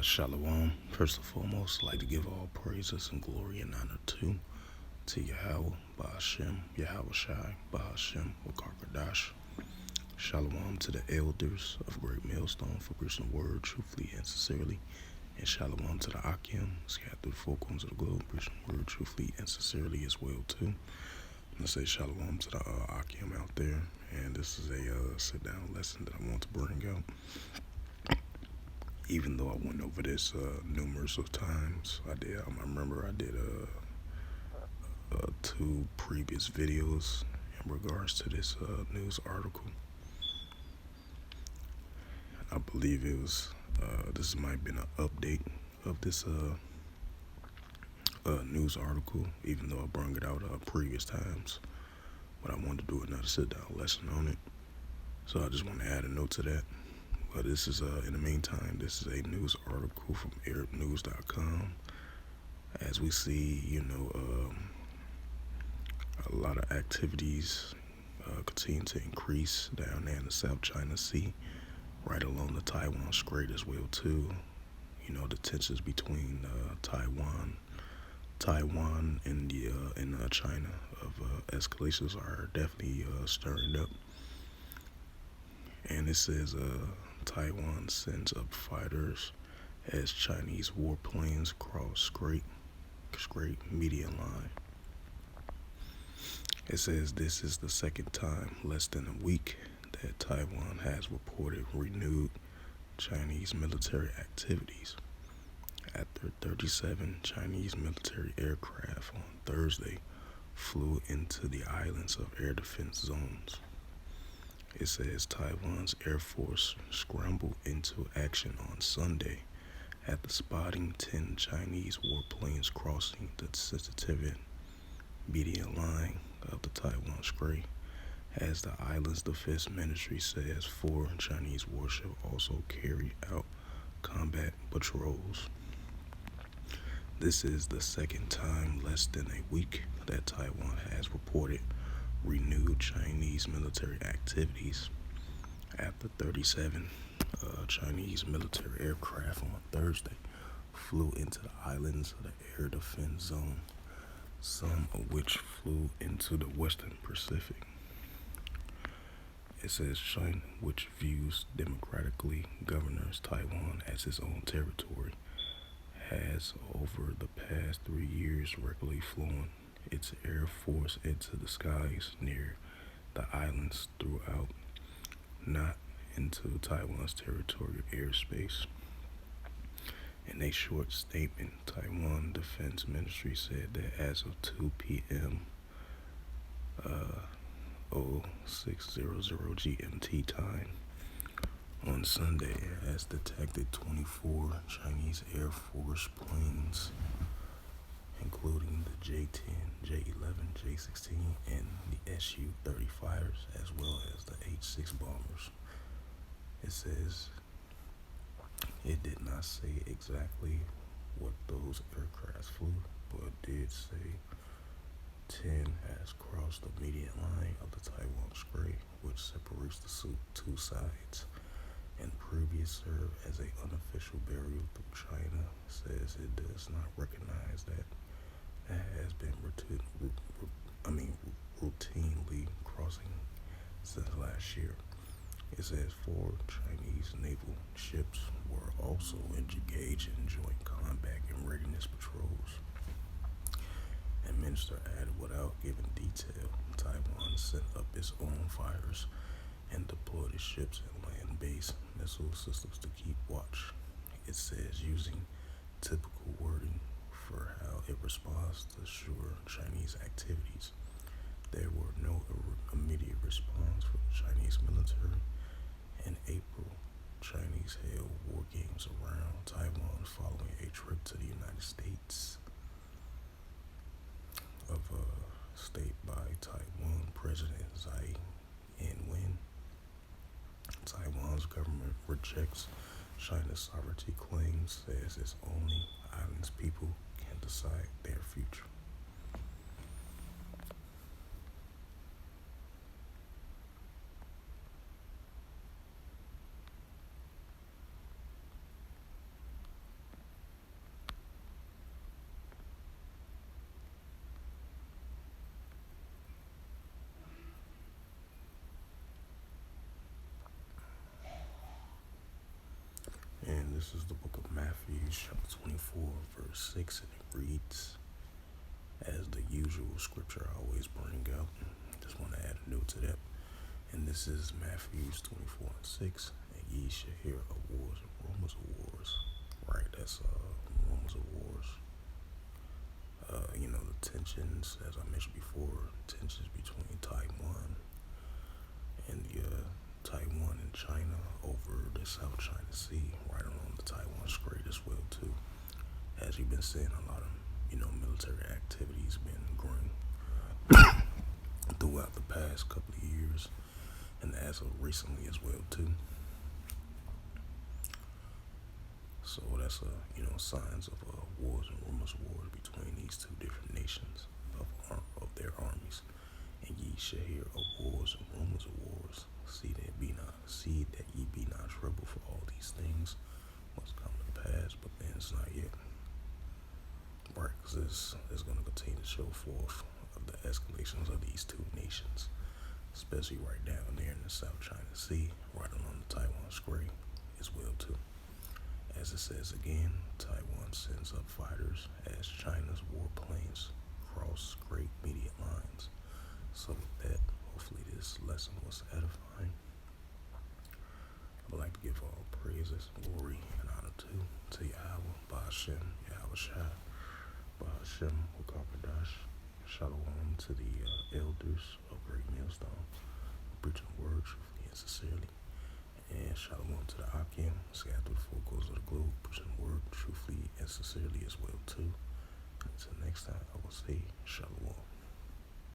Shalom. First and foremost, I'd like to give all praises and glory and honor to Yahweh, Ba'ashem, Yahweh Shai, Ba'ashem, Wakarkadash. Shalom to the elders of Great Millstone for preaching the word truthfully and sincerely. And shalom to the Akim, scattered through the four corners of the globe, preaching the word truthfully and sincerely as well too. And I say shalom to the Akim out there. And this is a sit-down lesson that I want to bring out. Even though I went over this numerous of times, I remember I did two previous videos in regards to this news article. I believe it was this might have been an update of this news article, even though I brought it out previous times. But I wanted to do another sit-down lesson on it, so I just want to add a note to that. But this is, in the meantime, this is a news article from ArabNews.com. As we see, a lot of activities continue to increase down there in the South China Sea, right along the Taiwan Strait as well too. The tensions between Taiwan and China of escalations are definitely stirring up. And it says Taiwan sends up fighters as Chinese warplanes cross strait median line. It says this is the second time less than a week that Taiwan has reported renewed Chinese military activities after 37 Chinese military aircraft on Thursday flew into the islands of air defense zones. It says Taiwan's Air Force scrambled into action on Sunday after spotting 10 Chinese warplanes crossing the sensitive median line of the Taiwan Strait. As the island's defense ministry says, 4 Chinese warships also carried out combat patrols. This is the second time less than a week that Taiwan has reported renewed Chinese military activities after 37 Chinese military aircraft on Thursday flew into the islands of the air defense zone, some of which flew into the Western Pacific. It says China, which views democratically governs Taiwan as its own territory, has over the past 3 years regularly flown its air force into the skies near the islands throughout, not into Taiwan's territorial airspace. In a short statement, Taiwan Defense Ministry said that as of 2 p.m. 0600 GMT time on Sunday, it has detected 24 Chinese Air Force planes, including the J-10, J-11, J-16, and the Su-30 fighters, as well as the H-6 bombers. It says it did not say exactly what those aircrafts flew, but it did say 10 has crossed the median line of the Taiwan Strait, which separates the two sides, and previous served as an unofficial barrier through China. Says it does not recognize that it has been routinely crossing since last year. It says 4 Chinese naval ships were also engaged in joint combat and readiness patrols. And Minister added, without giving detail, Taiwan sent up its own fighters and deployed its ships and land-based missile systems to keep watch. It says using typical wording for how it responds to sure Chinese activities. There were no immediate response from the Chinese military. In April, Chinese held war games around Taiwan following a trip to the United States of state by Taiwan President Tsai Ing-wen. Taiwan's government rejects China's sovereignty claims, says its only island's people can decide their future. this is the book of Matthew, chapter 24, verse 6, and it reads, as the usual scripture I always bring out. Just want to add a note to that. And this is Matthew 24 and 6. And ye shall hear of wars and rumors of wars. Right, that's rumors of wars. The tensions, as I mentioned before, tensions between Taiwan and China over the South China Sea, right along the Taiwan Strait as well too. As you've been seeing, a lot of military activities been growing throughout the past couple of years, and as of recently as well too. So that's signs of wars and rumors of wars between these two different nations of their armies. And ye shall hear of wars and rumors of wars. See that ye be not troubled, for all these things must come to pass, but then it's not yet. Right, because this is going to continue to show forth of the escalations of these two nations, especially right down there in the South China Sea, right along the Taiwan Strait as well too. As it says again, Taiwan sends up fighters as China's warplanes cross great immediate lines. So with that, hopefully this lesson was edifying. I would like to give all praises, glory, and honor to Yahweh, Ba'ashem, Yahweh Shai, Ba'ashem, Wakapadash. Shalom to the elders of Great Millstone, preaching the word truthfully and sincerely. And shalom to the Akim, scattered through the four corners of the globe, preaching the word truthfully and sincerely as well too. Until next time, I will say